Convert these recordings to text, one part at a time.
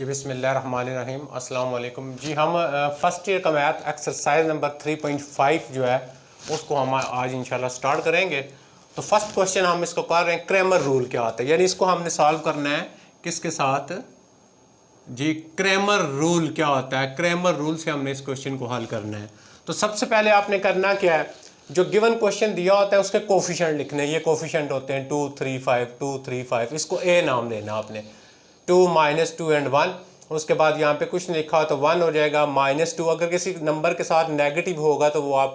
जी बिस्मिल्लाहिर्रहमानिर्रहीम अस्सलाम वालेकुम। जी हम फर्स्ट ईयर का मैथ एक्सरसाइज नंबर 3.5 जो है उसको हम आज इंशाल्लाह स्टार्ट करेंगे। तो फर्स्ट क्वेश्चन हम इसको कर रहे हैं क्रैमर रूल क्या होता है, यानी इसको हमने सॉल्व करना है किसके साथ जी, क्रैमर रूल क्या होता है। क्रैमर रूल से हमने इस क्वेश्चन को हल करना है। तो सबसे पहले आपने करना क्या है, जो गिवन क्वेश्चन दिया होता है उसके कोफिशिएंट लिखने। ये कोफिशिएंट होते हैं 2 3 5 2 3 5, इसको ए नाम देना आपने। 2 -2 एंड 1, उसके बाद यहाँ पे कुछ नहीं लिखा हो तो 1 हो जाएगा। -2 अगर किसी नंबर के साथ नेगेटिव होगा तो वो आप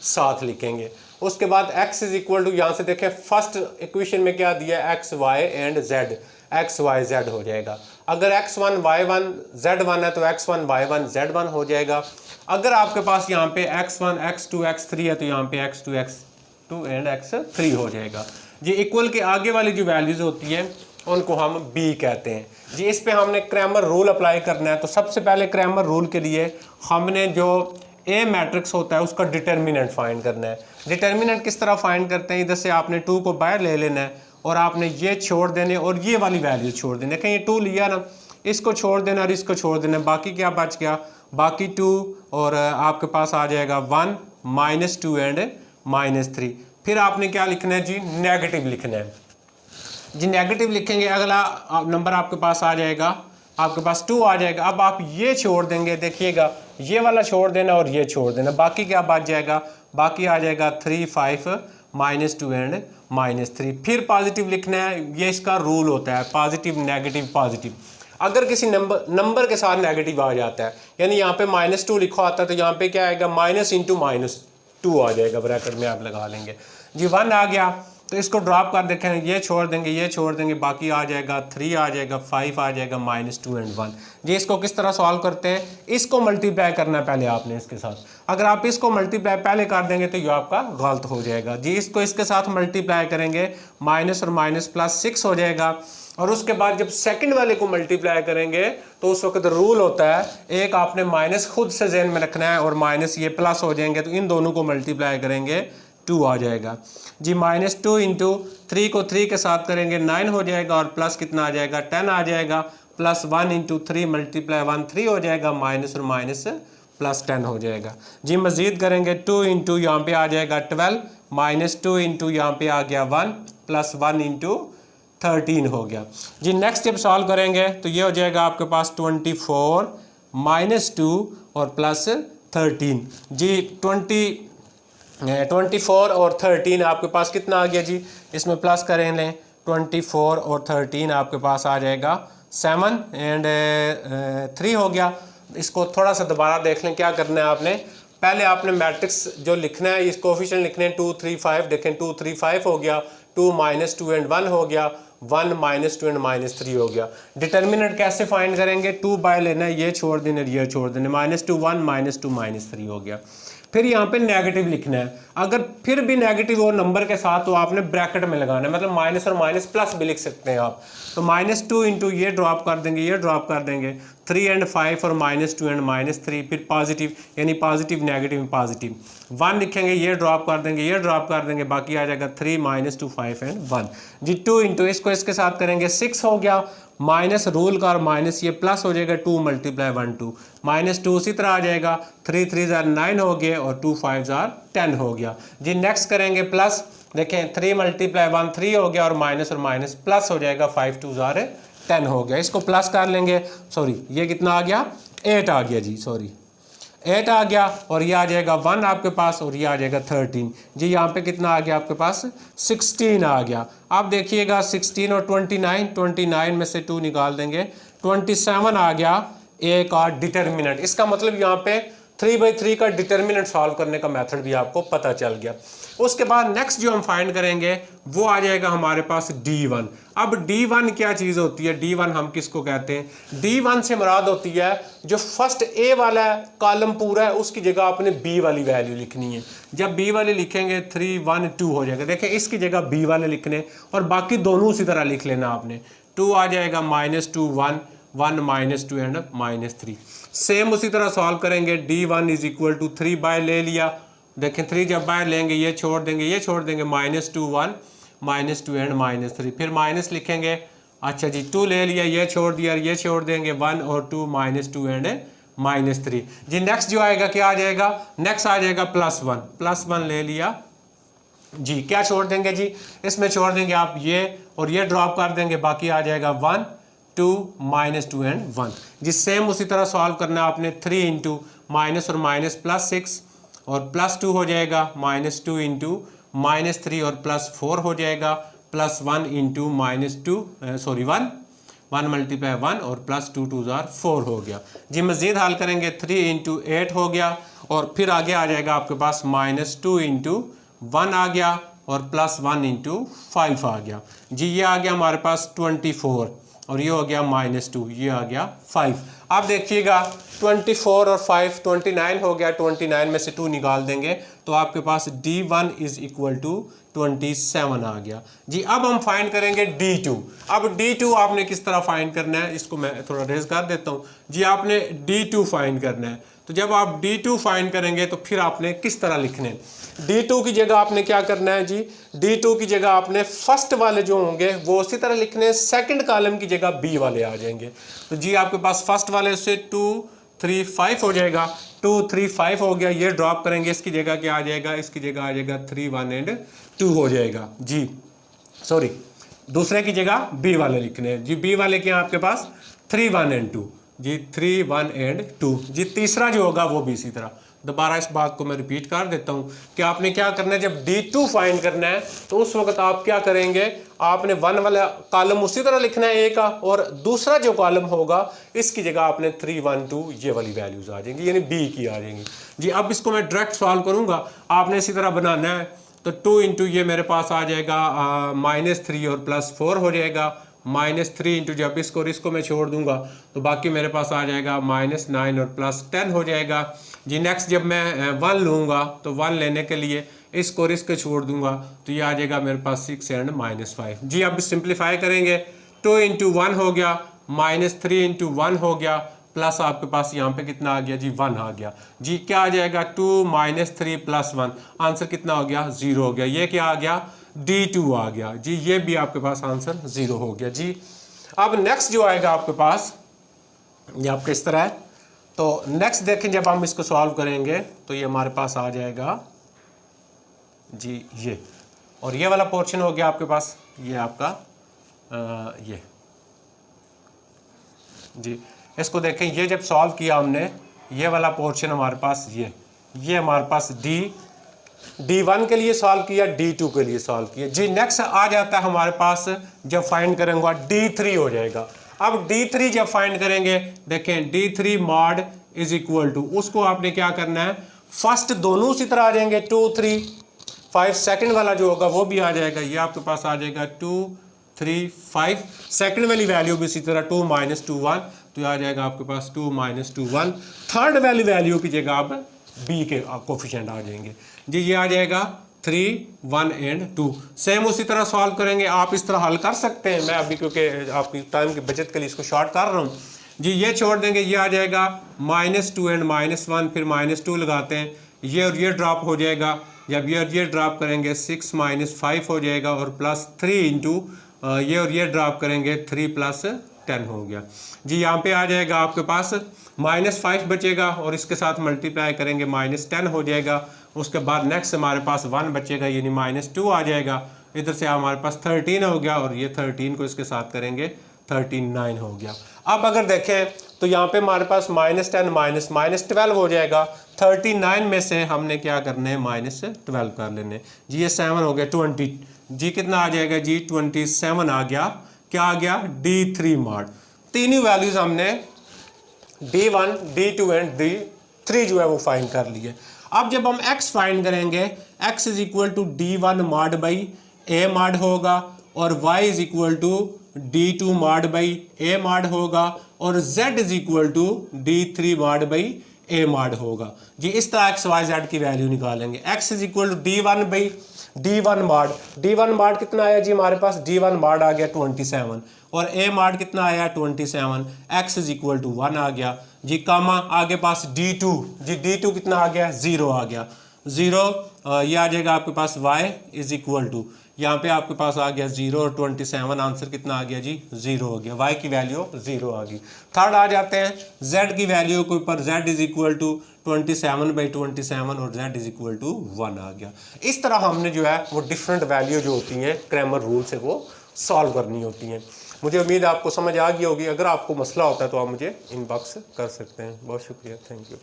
साथ लिखेंगे। उसके बाद x इज इक्वल टू, यहाँ से देखें फर्स्ट इक्वेशन में क्या दिया है, x y and z, x y z हो जाएगा। अगर x1 y1 z1 है तो x1 y1 z1 हो जाएगा। अगर आपके पास यहाँ पे x1 x2 x3 है तो यहाँ पे x2 x2 एंड x3 हो जाएगा। जी इक्वल के आगे वाली जो वैल्यूज होती है उनको हम b कहते हैं। जी इस पे हमने क्रैमर रूल अप्लाई करना है। तो सबसे पहले क्रैमर रूल के लिए हमने जो ए मैट्रिक्स होता है उसका डिटर्मिनेंट फाइंड करना है। डिटर्मिनेंट किस तरह फाइंड करते हैं, इधर से आपने 2 को बाहर ले लेना है और आपने ये छोड़ देने और ये वाली वैल्यू छोड़ देने। कहीं ये 2 लिया ना, इसको छोड़ देना और इसको छोड़ देना, बाकी क्या बच गया, बाकी 2 और आपके पास आ जाएगा 1 -2 एंड -3। फिर आपने क्या लिखना है जी, नेगेटिव लिखना है। जी नेगेटिव लिखेंगे, अगला नंबर आपके पास आ जाएगा, आपके पास 2 आ जाएगा। अब आप ये छोड़ देंगे, देखिएगा ये वाला छोड़ देना और ये छोड़ देना, बाकी क्या बच जाएगा, बाकी आ जाएगा 3 5 -2 एंड -3। फिर पॉजिटिव लिखना है, ये इसका रूल होता है पॉजिटिव नेगेटिव पॉजिटिव। अगर किसी नंबर के साथ नेगेटिव आ जाता है, यानी यहाँ पे -2 लिखा होता है तो यहाँ पे क्या आएगा, माइनस इंटू -2 आ जाएगा, ब्रैकेट में आप लगा लेंगे। जी 1 आ गया तो इसको ड्रॉप कर देखें, ये छोड़ देंगे ये छोड़ देंगे, बाकी आ जाएगा 3 आ जाएगा, 5 आ जाएगा, -2 एंड 1। जी इसको किस तरह सॉल्व करते हैं, इसको मल्टीप्लाई करना है पहले आपने इसके साथ। अगर आप इसको मल्टीप्लाई पहले कर देंगे तो ये आपका गलत हो जाएगा। जी इसको इसके साथ मल्टीप्लाई करेंगे, माइनस और माइनस प्लस 6 हो जाएगा। और उसके बाद जब सेकंड वाले को मल्टीप्लाई करेंगे तो उस वक्त रूल होता है, एक आपने माइनस खुद से ज़हन में रखना है और माइनस ये प्लस हो जाएंगे तो इन दोनों को मल्टीप्लाई करेंगे 2 आ जाएगा। जी -2 इंटू 3 को 3 के साथ करेंगे 9 हो जाएगा और प्लस कितना आ जाएगा, 10 आ जाएगा। प्लस 1 इंटू 3 मल्टीप्लाई 1 3 हो जाएगा, माइनस और माइनस प्लस 10 हो जाएगा। जी मज़ीद करेंगे 2 इंटू यहाँ पे आ जाएगा 12, -2 इंटू यहाँ पे आ गया 1, प्लस 1 इंटू 13 हो गया। जी नेक्स्ट जब सॉल्व करेंगे तो ये हो जाएगा आपके पास 24 -2 और प्लस 13। जी 24 और 13 आपके पास कितना आ गया जी, इसमें प्लस करें लें, 24 और 13 आपके पास आ जाएगा 7 एंड 3 हो गया। इसको थोड़ा सा दोबारा देख लें, क्या करना है आपने, पहले आपने मैट्रिक्स जो लिखना है, इस कोफिशिएंट लिखने हैं 2 3 5, देखें 2 3 5 हो गया, 2 -2 एंड 1 हो गया, 1 -2 एंड -3 हो गया। डिटर्मिनेंट कैसे फाइंड करेंगे, 2 बाय लेना है, ये छोड़ देना ये छोड़ देना, -2 1 -2 -3 हो गया। फिर यहाँ पे नेगेटिव लिखना है, अगर फिर भी नेगेटिव हो नंबर के साथ तो आपने ब्रैकेट में लगाना है, मतलब माइनस और माइनस प्लस भी लिख सकते हैं आप। तो -2 इंटू ये ड्रॉप कर देंगे, ये ड्रॉप कर देंगे, 3 एंड 5 और -2 एंड -3, फिर पॉजिटिव यानी पॉजिटिव नेगेटिव पॉजिटिव, 1 लिखेंगे, ये ड्रॉप कर देंगे, ये ड्रॉप कर देंगे, बाकी आ जाएगा 3 -2 5 एंड 1। जी 2 इंटू इसको इसके साथ करेंगे 6 हो गया, माइनस रूल का और माइनस ये प्लस हो जाएगा, 2 मल्टीप्लाई 1 2, -2 उसी तरह आ जाएगा, 3 3 9 हो गए और 2 5 10 हो गया। जी नेक्स्ट करेंगे प्लस, देखें 3 मल्टीप्लाई 1 3 हो गया और माइनस प्लस हो जाएगा, 5 2 10 हो गया। इसको प्लस कर लेंगे, सॉरी ये कितना आ गया, 8 आ गया जी, सॉरी 8 आ गया और ये आ जाएगा 1 आपके पास और ये आ जाएगा 13। जी यहाँ पे कितना आ गया आपके पास, 16 आ गया। अब देखिएगा 16 और 29 में से 2 निकाल देंगे, 27 आ गया ए का डिटर्मिनेंट। इसका मतलब यहाँ पे 3/3 का डिटर्मिनेंट सॉल्व करने का मेथड भी आपको पता चल गया। उसके बाद नेक्स्ट जो हम फाइंड करेंगे वो आ जाएगा हमारे पास D1। अब D1 क्या चीज़ होती है, D1 हम किसको कहते हैं, D1 से मुराद होती है जो फर्स्ट ए वाला कॉलम पूरा है उसकी जगह आपने B वाली वैल्यू लिखनी है। जब B वाले लिखेंगे 3 1 2 हो जाएगा, देखें इसकी जगह B वाले लिखने और बाकी दोनों उसी तरह लिख लेना आपने। 2 आ जाएगा, -2 1 1 -2 एंड -3। सेम उसी तरह सॉल्व करेंगे, D1 is equal to 3 bye ले लिया, देखें 3 जब बाय लेंगे ये छोड़ देंगे ये छोड़ देंगे, -2 1 -2 एंड -3, फिर माइनस लिखेंगे अच्छा जी 2 ले लिया, ये छोड़ दिया, ये छोड़ देंगे 1 और 2 -2 एंड -3 जी। नेक्स्ट जो आएगा क्या आ जाएगा, नेक्स्ट आ जाएगा +1 ले लिया जी। क्या छोड़ देंगे जी, इसमें छोड़ देंगे आप ये और ये ड्रॉप कर देंगे, बाकी आ जाएगा 1 2 -2 एंड 1 जी। सेम उसी तरह सॉल्व करना है आपने, 3 इंटू माइनस और माइनस +6 और +2 हो जाएगा, -2 इंटू -3 और +4 हो जाएगा, +1 इंटू -2 सॉरी 1 मल्टीप्लाई 1 और +2 2 4 हो गया जी। मज़ीद हल करेंगे 3 इंटू 8 हो गया और फिर आगे आ जाएगा आपके पास -2 इंटू 1 आ गया और +1 इंटू 5 आ गया जी। ये आ गया हमारे पास 24 और ये हो गया -2, ये आ गया 5। अब देखिएगा 24 और 5 29 हो गया, 29 में से 2 निकाल देंगे तो आपके पास D1 इज इक्वल टू 27 आ गया जी। अब हम फाइंड करेंगे D2। अब D2 आपने किस तरह फाइंड करना है, इसको मैं थोड़ा रेज कर देता हूँ जी। आपने D2 फाइंड करना है, तो जब आप D2 फाइंड करेंगे तो फिर आपने किस तरह लिखने, D2 की जगह आपने क्या करना है जी, D2 की जगह आपने फर्स्ट वाले जो होंगे वो उसी तरह लिखने, सेकंड कॉलम की जगह B वाले आ जाएंगे। तो जी आपके पास फर्स्ट वाले से 2 3 5 हो जाएगा, 2 3 5 हो गया, ये ड्रॉप करेंगे, इसकी जगह क्या आ जाएगा, इसकी जगह आ जाएगा 3 1 एंड 2 हो जाएगा जी। सॉरी, दूसरे की जगह B वाले लिखने हैं जी। B वाले क्या आपके पास 3 1 एंड 2 जी, 3 1 एंड 2 जी। तीसरा जो होगा वो भी इसी तरह। दोबारा इस बात को मैं रिपीट कर देता हूँ कि आपने क्या करना है, जब D2 फाइंड करना है तो उस वक्त आप क्या करेंगे, आपने 1 वाला कॉलम उसी तरह लिखना है A का, और दूसरा जो कॉलम होगा इसकी जगह आपने 3 1 2 ये वाली वैल्यूज आ जाएंगी, यानी B की आ जाएंगी जी। अब इसको मैं डायरेक्ट सॉल्व करूँगा, आपने इसी तरह बनाना है। तो 2 इंटू ये मेरे पास आ जाएगा -3 और +4 हो जाएगा, -3 इंटू जब इसको मैं छोड़ दूंगा तो बाकी मेरे पास आ जाएगा -9 और +10 हो जाएगा जी। नेक्स्ट जब मैं 1 लूँगा तो 1 लेने के लिए इसको और इसको छोड़ दूंगा तो ये आ जाएगा मेरे पास 6 एंड -5 जी। अब सिंप्लीफाई करेंगे, 2 इंटू 1 हो गया, -3 इंटू 1 हो गया, प्लस आपके पास यहाँ पे कितना आ गया जी, 1 आ गया जी। क्या आ जाएगा 2 -3 +1, आंसर कितना हो गया, 0 हो गया। ये क्या आ गया, D2 आ गया जी। ये भी आपके पास आंसर 0 हो गया जी। अब नेक्स्ट जो आएगा आपके पास ये आपके इस तरह है। तो नेक्स्ट देखें, जब हम इसको सॉल्व करेंगे तो ये हमारे पास आ जाएगा जी ये, और ये वाला पोर्शन हो गया आपके पास, ये आपका ये जी। इसको देखें, ये जब सॉल्व किया हमने, ये वाला पोर्शन हमारे पास ये हमारे पास D1 के लिए सॉल्व किया, D2 के लिए सॉल्व किया जी। नेक्स्ट आ जाता है हमारे पास, जब फाइंड करेंगे D3 हो जाएगा। अब D3 जब फाइंड करेंगे, देखें D3 mod is equal to, उसको आपने क्या करना है, फर्स्ट दोनों उसी तरह आ जाएंगे, 2 3 5, सेकंड वाला जो होगा वो भी आ जाएगा, ये आपके पास आ जाएगा 2 3 5, सेकंड वाली वैल्यू भी इसी तरह 2 -2 1, तो आ जाएगा आपके पास 2 -2 1। थर्ड वाली वैल्यू की जगह अब B के कोफिशिएंट आ जाएंगे जी। ये आ जाएगा 3 1 एंड 2। सेम उसी तरह सॉल्व करेंगे, आप इस तरह हल कर सकते हैं, मैं अभी क्योंकि आपकी टाइम की बचत के लिए इसको शॉर्ट कर रहा हूँ जी। ये छोड़ देंगे, ये आ जाएगा -2 एंड -1, फिर -2 लगाते हैं, ये और ये ड्रॉप हो जाएगा। जब ये और ये ड्रॉप करेंगे 6 -5 हो जाएगा, और +3 इंटू ये और ये ड्रॉप करेंगे 3 + 10 हो गया जी। यहाँ पे आ जाएगा आपके पास -5 बचेगा, और इसके साथ मल्टीप्लाई करेंगे -10 हो जाएगा। उसके बाद नेक्स्ट हमारे पास 1 बचेगा, यानी -2 आ जाएगा। इधर से हमारे पास 13 हो गया, और ये 13 को इसके साथ करेंगे 39 हो गया। अब अगर देखें तो यहाँ पे हमारे पास -10 -12 हो जाएगा। 39 में से हमने क्या करना है, -12 कर लेने जी। ये 7 हो गया, 20 जी। कितना आ जाएगा जी, 27 आ गया। क्या आ गया, D3 मॉड। तीनों वैल्यूज हमने D1 D2 एंड D3 जो है वो फाइंड कर लिए। अब जब हम x फाइंड करेंगे, x is equal to D1 mod by A mod होगा, और y is equal to D2 mod by A mod होगा, और z is equal to D3 mod by A mod होगा जी। इस तरह x y z की वैल्यू निकालेंगे। x is equal to D1 by D1 mod, D1 mod कितना आया जी हमारे पास, D1 मॉड आ गया 27, और A मॉड कितना आया 27, x इज इक्वल टू 1 आ गया जी। कामा आगे पास D2 जी, D2 कितना आ गया, 0 आ गया, 0। ये आ जाएगा आपके पास y इज इक्वल टू, यहाँ पे आपके पास आ गया 0 और 27, आंसर कितना आ गया जी 0 हो गया, y की वैल्यू 0 आ गई। थर्ड आ जाते हैं z की वैल्यू के ऊपर, z इज इक्वल टू 27/27 और z इज इक्वल टू 1 आ गया। इस तरह हमने जो है वो डिफरेंट वैल्यू जो होती हैं क्रैमर रूल से वो सॉल्व करनी होती हैं। मुझे उम्मीद है आपको समझ आ गई होगी। अगर आपको मसला होता है तो आप मुझे इनबॉक्स कर सकते हैं। बहुत शुक्रिया, थैंक यू।